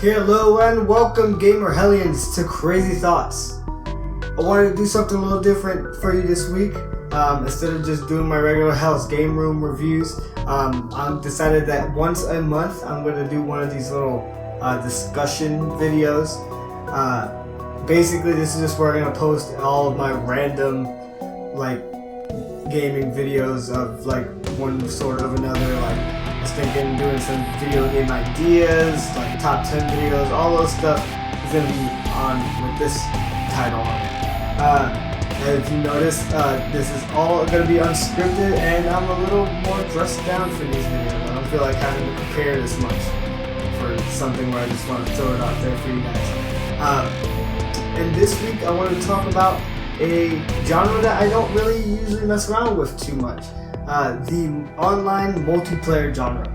Hello and welcome, Gamer Hellions, to Crazy Thoughts. I wanted to do something a little different for you this week. Instead of just doing my regular house game room reviews, I decided that once a month I'm going to do one of these little discussion videos. Basically, this is just where I'm going to post all of my random gaming videos of one sort of another. I was thinking doing some video game ideas, like top 10 videos, all those stuff is going to be on with this title on it. As you notice, this is all going to be unscripted, and I'm a little more dressed down for these videos. I don't feel like having to prepare this much for something where I just want to throw it out there for you guys. And this week I want to talk about a genre that I don't really usually mess around with too much. The online multiplayer genre.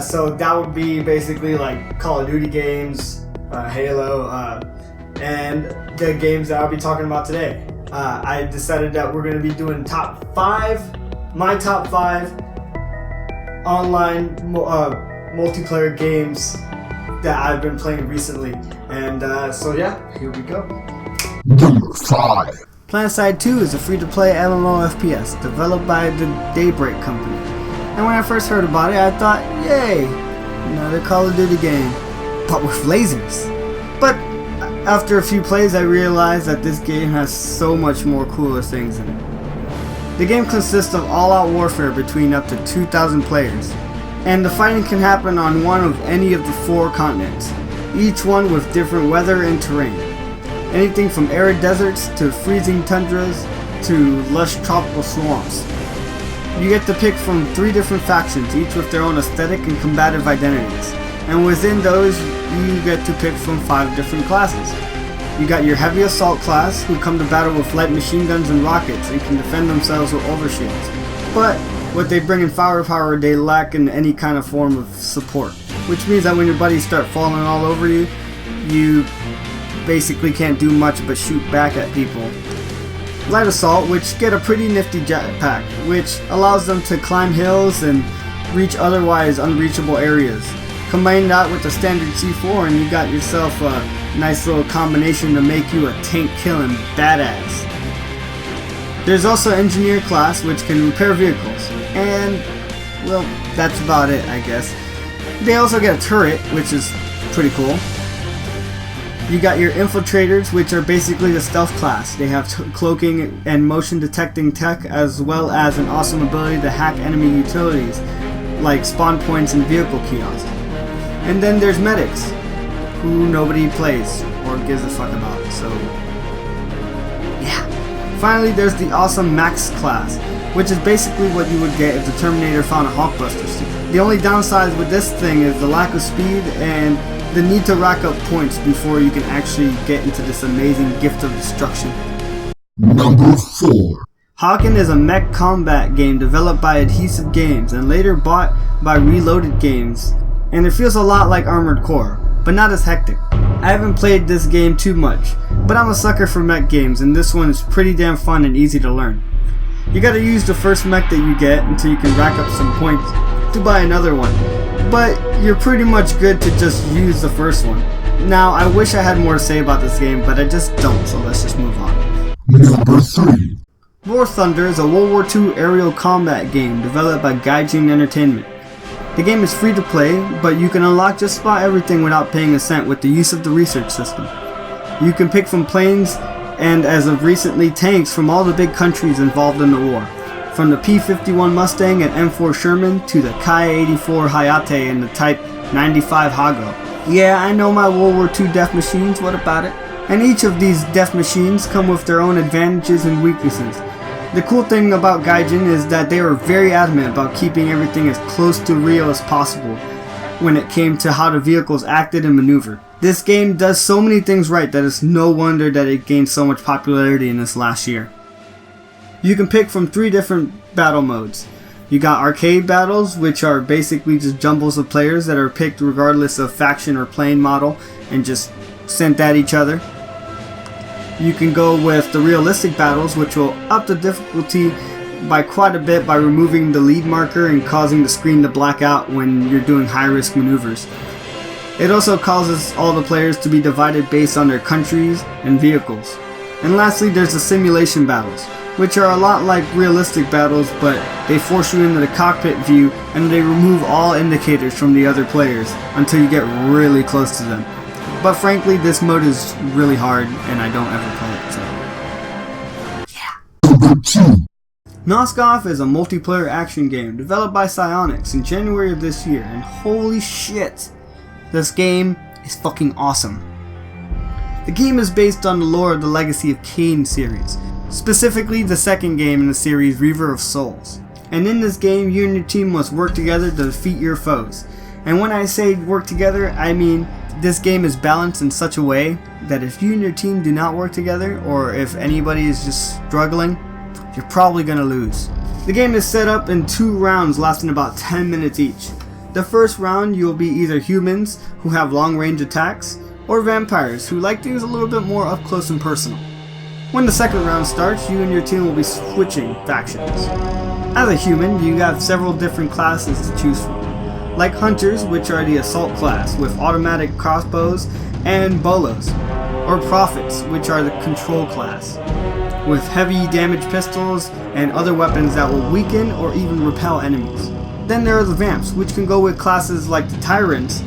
So that would be basically like Call of Duty games, Halo, and the games that I'll be talking about today. I decided that we're going to be doing my top 5 online multiplayer games that I've been playing recently. And so yeah, here we go. Number 5. PlanetSide 2 is a free-to-play MMO FPS developed by the Daybreak company. And when I first heard about it, I thought, yay, another Call of Duty game, but with lasers. But after a few plays, I realized that this game has so much more cooler things in it. The game consists of all-out warfare between up to 2,000 players, and the fighting can happen on one of any of the 4 continents, each one with different weather and terrain. Anything from arid deserts to freezing tundras to lush tropical swamps. You get to pick from 3 different factions, each with their own aesthetic and combative identities. And within those, you get to pick from 5 different classes. You got your heavy assault class, who come to battle with light machine guns and rockets and can defend themselves with overshields. But what they bring in firepower, they lack in any kind of form of support. Which means that when your buddies start falling all over you, you basically can't do much but shoot back at people. Light assault, which get a pretty nifty jetpack, which allows them to climb hills and reach otherwise unreachable areas. Combine that with the standard C4 and you got yourself a nice little combination to make you a tank killing badass. There's also engineer class, which can repair vehicles, and well, that's about it, I guess. They also get a turret, which is pretty cool. You got your infiltrators, which are basically the stealth class. They have cloaking and motion detecting tech, as well as an awesome ability to hack enemy utilities like spawn points and vehicle kiosks. And then there's medics, who nobody plays or gives a fuck about, so yeah. Finally, there's the awesome Max class, which is basically what you would get if the Terminator found a Hulkbuster suit. The only downside with this thing is the lack of speed and the need to rack up points before you can actually get into this amazing gift of destruction. Number 4. Haken is a mech combat game developed by Adhesive Games and later bought by Reloaded Games, and it feels a lot like Armored Core, but not as hectic. I haven't played this game too much, but I'm a sucker for mech games, and this one is pretty damn fun and easy to learn. You gotta use the first mech that you get until you can rack up some points to buy another one, but you're pretty much good to just use the first one. Now, I wish I had more to say about this game, but I just don't, so let's just move on. Number 3. War Thunder is a World War II aerial combat game developed by Gaijin Entertainment. The game is free to play, but you can unlock just about everything without paying a cent with the use of the research system. You can pick from planes and, as of recently, tanks from all the big countries involved in the war. From the P-51 Mustang and M4 Sherman to the Kai-84 Hayate and the Type 95 Hago. Yeah, I know my World War II death machines, what about it? And each of these death machines come with their own advantages and weaknesses. The cool thing about Gaijin is that they were very adamant about keeping everything as close to real as possible when it came to how the vehicles acted and maneuvered. This game does so many things right that it's no wonder that it gained so much popularity in this last year. You can pick from 3 different battle modes. You got arcade battles, which are basically just jumbles of players that are picked regardless of faction or plane model and just sent at each other. You can go with the realistic battles, which will up the difficulty by quite a bit by removing the lead marker and causing the screen to black out when you're doing high risk maneuvers. It also causes all the players to be divided based on their countries and vehicles. And lastly, there's the simulation battles, which are a lot like realistic battles, but they force you into the cockpit view and they remove all indicators from the other players until you get really close to them. But frankly, this mode is really hard and I don't ever play it, so yeah. Number 2. Knockoff is a multiplayer action game developed by Psyonix in January of this year, and holy shit, this game is fucking awesome. The game is based on the lore of the Legacy of Kain series, specifically the second game in the series, Reaver of Souls. And in this game, you and your team must work together to defeat your foes. And when I say work together, I mean this game is balanced in such a way that if you and your team do not work together, or if anybody is just struggling, you're probably gonna lose. The game is set up in 2 rounds lasting about 10 minutes each. The first round you'll be either humans who have long range attacks, or vampires who like things a little bit more up close and personal. When the second round starts, you and your team will be switching factions. As a human, you have several different classes to choose from, like hunters, which are the assault class with automatic crossbows and bolos, or prophets, which are the control class, with heavy damage pistols and other weapons that will weaken or even repel enemies. Then there are the vamps, which can go with classes like the tyrants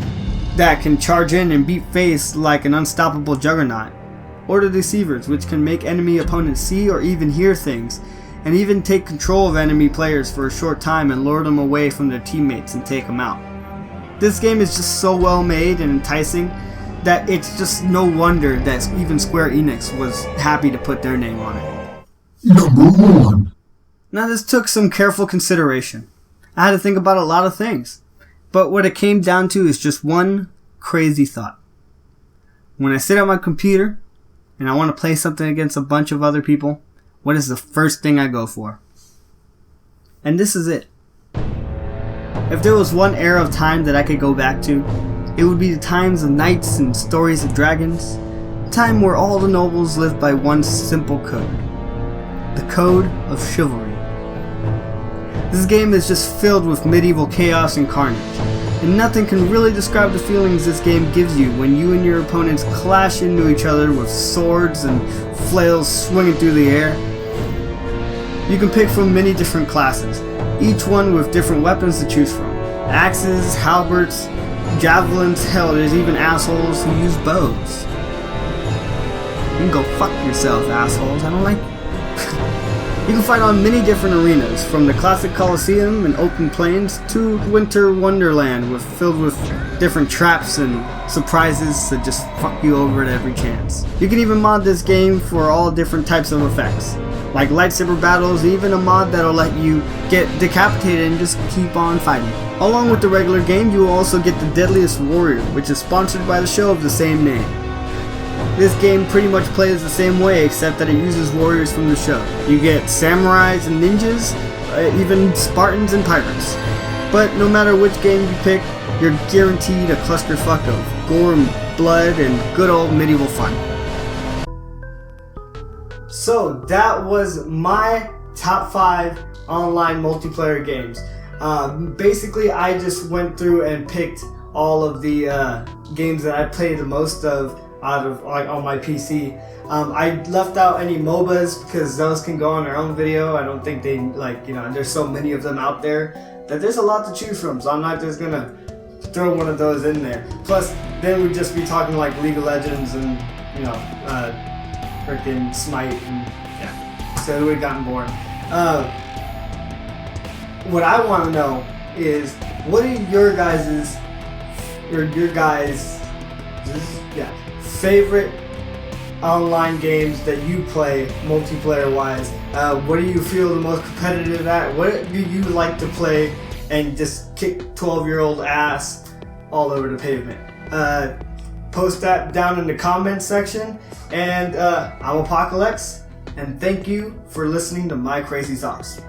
that can charge in and beat face like an unstoppable juggernaut, or the deceivers, which can make enemy opponents see or even hear things, and even take control of enemy players for a short time and lure them away from their teammates and take them out. This game is just so well made and enticing that it's just no wonder that even Square Enix was happy to put their name on it. Number 1. Now this took some careful consideration. I had to think about a lot of things, but what it came down to is just one crazy thought. When I sit at my computer and I want to play something against a bunch of other people, what is the first thing I go for? And this is it. If there was one era of time that I could go back to, it would be the times of knights and stories of dragons, a time where all the nobles lived by one simple code. The code of chivalry. This game is just filled with medieval chaos and carnage, and nothing can really describe the feelings this game gives you when you and your opponents clash into each other with swords and flails swinging through the air. You can pick from many different classes, each one with different weapons to choose from. Axes, halberds, javelins, hell, there's even assholes who use bows. You can go fuck yourself, assholes, I don't like you. You can fight on many different arenas, from the classic Colosseum and open plains to Winter Wonderland filled with different traps and surprises to just fuck you over at every chance. You can even mod this game for all different types of effects, like lightsaber battles, even a mod that'll let you get decapitated and just keep on fighting. Along with the regular game, you will also get the Deadliest Warrior, which is sponsored by the show of the same name. This game pretty much plays the same way, except that it uses warriors from the show. You get samurais and ninjas, even Spartans and pirates. But no matter which game you pick, you're guaranteed a clusterfuck of gore and blood and good old medieval fun. So that was my top 5 online multiplayer games. Basically, I just went through and picked all of the games that I play the most of out of on my PC. I left out any MOBAs because those can go on their own video. I don't think they there's so many of them out there that there's a lot to choose from, so I'm not just gonna throw one of those in there. Plus then we'd just be talking like League of Legends and freaking Smite and yeah, so it would have gotten boring. What I want to know is, what are your guys' favorite online games that you play multiplayer wise? What do you feel the most competitive at? What do you like to play and just kick 12-year-old ass all over the pavement? Post that down in the comments section. And I'm Apocalypse, and thank you for listening to my crazy thoughts.